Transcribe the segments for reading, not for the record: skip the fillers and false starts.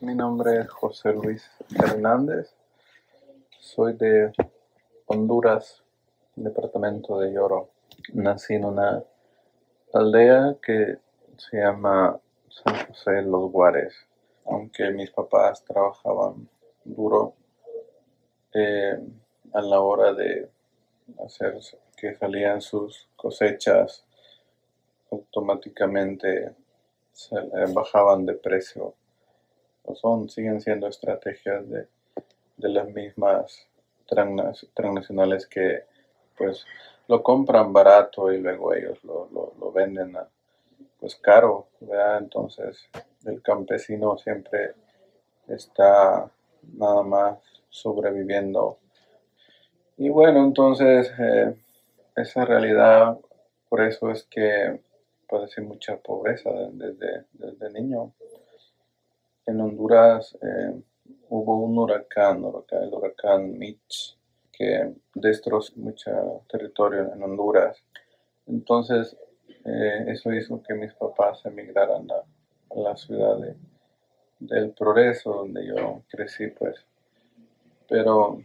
Mi nombre es José Luis Hernández, soy de Honduras, departamento de Lloro. Nací en una aldea que se llama San José de los Guares. Aunque mis papás trabajaban duro eh, a la hora de hacer que salían sus cosechas, automáticamente bajaban de precio. Siguen siendo estrategias de las mismas transnacionales que pues lo compran barato y luego ellos lo venden pues caro, ¿verdad? Entonces el campesino siempre está nada más sobreviviendo. Y bueno, entonces esa realidad, por eso es que padecí mucha pobreza desde niño. En Honduras hubo un huracán, el huracán Mitch, que destrozó mucho territorio en Honduras. Entonces, eso hizo que mis papás emigraran a la ciudad del Progreso, donde yo crecí, pues. Pero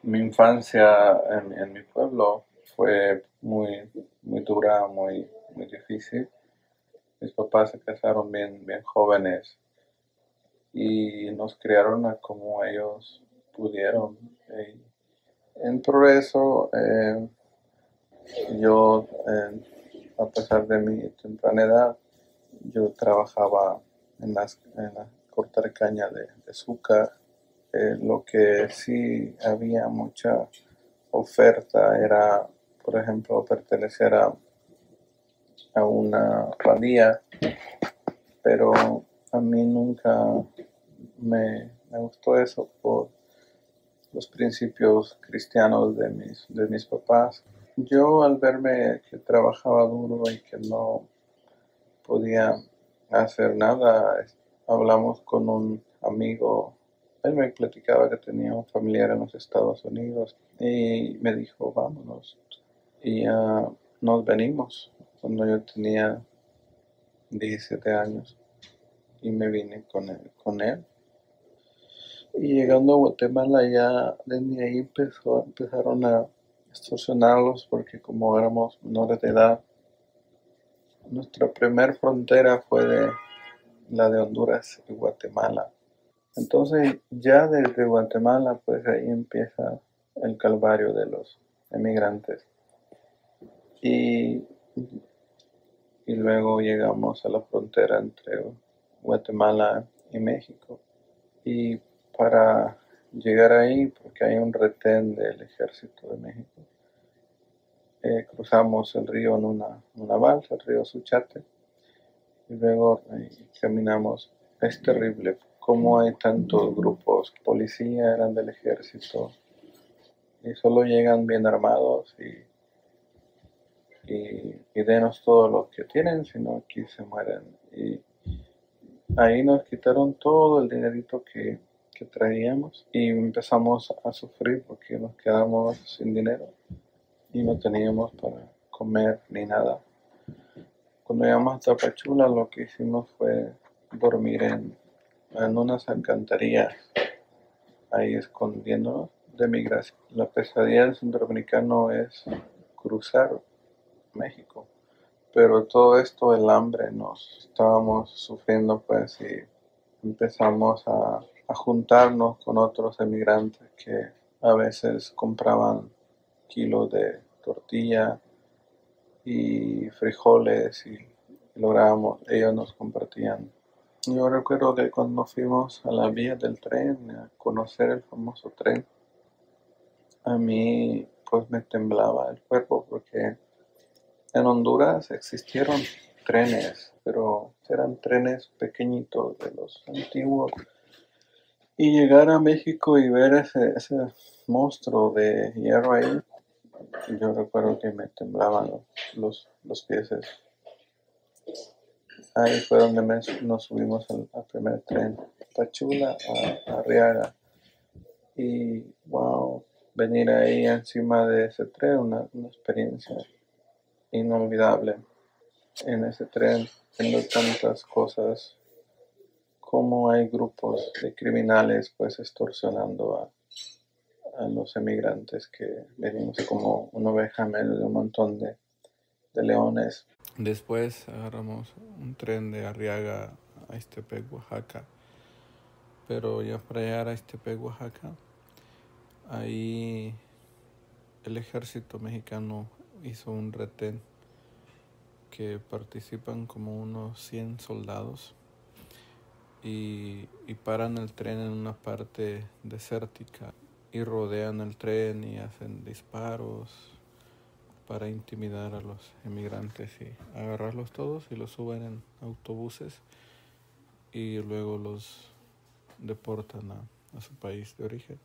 mi infancia en mi pueblo fue muy dura, muy difícil. Mis papás se casaron bien jóvenes y nos criaron a como ellos pudieron. En Progreso, yo, a pesar de mi temprana edad, yo trabajaba en la cortar caña de azúcar. Lo que sí había mucha oferta era, por ejemplo, pertenecer a una pandilla, pero a mí nunca me gustó eso por los principios cristianos de mis papás. Yo al verme que trabajaba duro y que no podía hacer nada, hablamos con un amigo. Él me platicaba que tenía un familiar en los Estados Unidos y me dijo, vámonos. Y nos venimos cuando yo tenía 17 años y me vine con él. Y llegando a Guatemala ya desde ahí empezaron a extorsionarlos porque como éramos menores de edad, nuestra primer frontera fue la de Honduras y Guatemala. Entonces ya desde Guatemala pues ahí empieza el calvario de los emigrantes. Y, y luego llegamos a la frontera entre Guatemala y México. Y para llegar ahí, porque hay un retén del ejército de México, cruzamos el río en una balsa, el río Suchate, y luego caminamos. Es terrible cómo hay tantos grupos, policía, eran del ejército, y solo llegan bien armados y denos todo lo que tienen, sino aquí se mueren. Y ahí nos quitaron todo el dinerito que traíamos y empezamos a sufrir porque nos quedamos sin dinero y no teníamos para comer ni nada. Cuando llegamos a Tapachula lo que hicimos fue dormir en unas alcantarillas, ahí escondiéndonos de migración. La pesadilla del centroamericano es cruzar México, pero todo esto, el hambre, nos estábamos sufriendo pues y empezamos a juntarnos con otros emigrantes que a veces compraban kilos de tortilla y frijoles y lográbamos, ellos nos compartían. Yo recuerdo que cuando fuimos a la vía del tren a conocer el famoso tren, a mí pues me temblaba el cuerpo porque en Honduras existieron trenes, pero eran trenes pequeñitos de los antiguos. Y llegar a México y ver ese monstruo de hierro ahí, yo recuerdo que me temblaban los pies. Ahí fue donde nos subimos al primer tren, Pachula a Arriaga. Y wow, venir ahí encima de ese tren, una experiencia inolvidable. En ese tren, viendo tantas cosas cómo hay grupos de criminales pues extorsionando a los emigrantes que venimos como una oveja en medio de un montón de leones. Después agarramos un tren de Arriaga a Ixtepec, Oaxaca. Pero ya para llegar a Ixtepec, Oaxaca, ahí el ejército mexicano hizo un retén que participan como unos 100 soldados y paran el tren en una parte desértica y rodean el tren y hacen disparos para intimidar a los emigrantes y agarrarlos todos y los suben en autobuses y luego los deportan a su país de origen.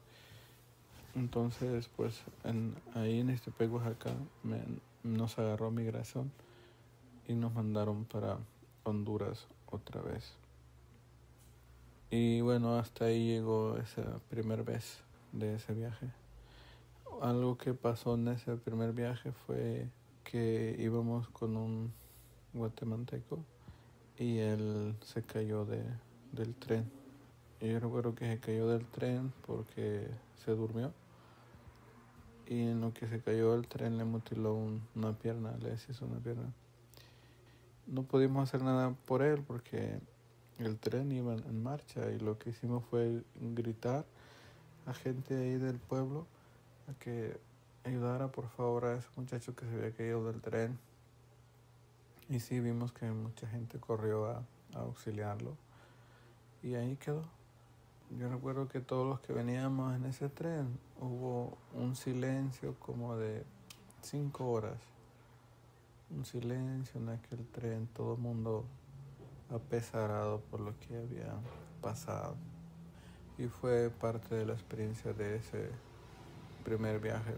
Entonces, pues ahí en Ixtepec, Oaxaca, nos agarró migración y nos mandaron para Honduras otra vez. Y bueno, hasta ahí llegó esa primera vez de ese viaje. Algo que pasó en ese primer viaje fue que íbamos con un guatemalteco y él se cayó del tren. Y yo recuerdo que se cayó del tren porque se durmió. Y en lo que se cayó del tren le mutiló una pierna, le deshizo una pierna. No pudimos hacer nada por él porque el tren iba en marcha y lo que hicimos fue gritar a gente ahí del pueblo a que ayudara por favor a ese muchacho que se había caído del tren. Y sí, vimos que mucha gente corrió a auxiliarlo y ahí quedó. Yo recuerdo que todos los que veníamos en ese tren hubo un silencio como de 5 horas. Un silencio en aquel tren, todo el mundo apesarado por lo que había pasado. Y fue parte de la experiencia de ese primer viaje.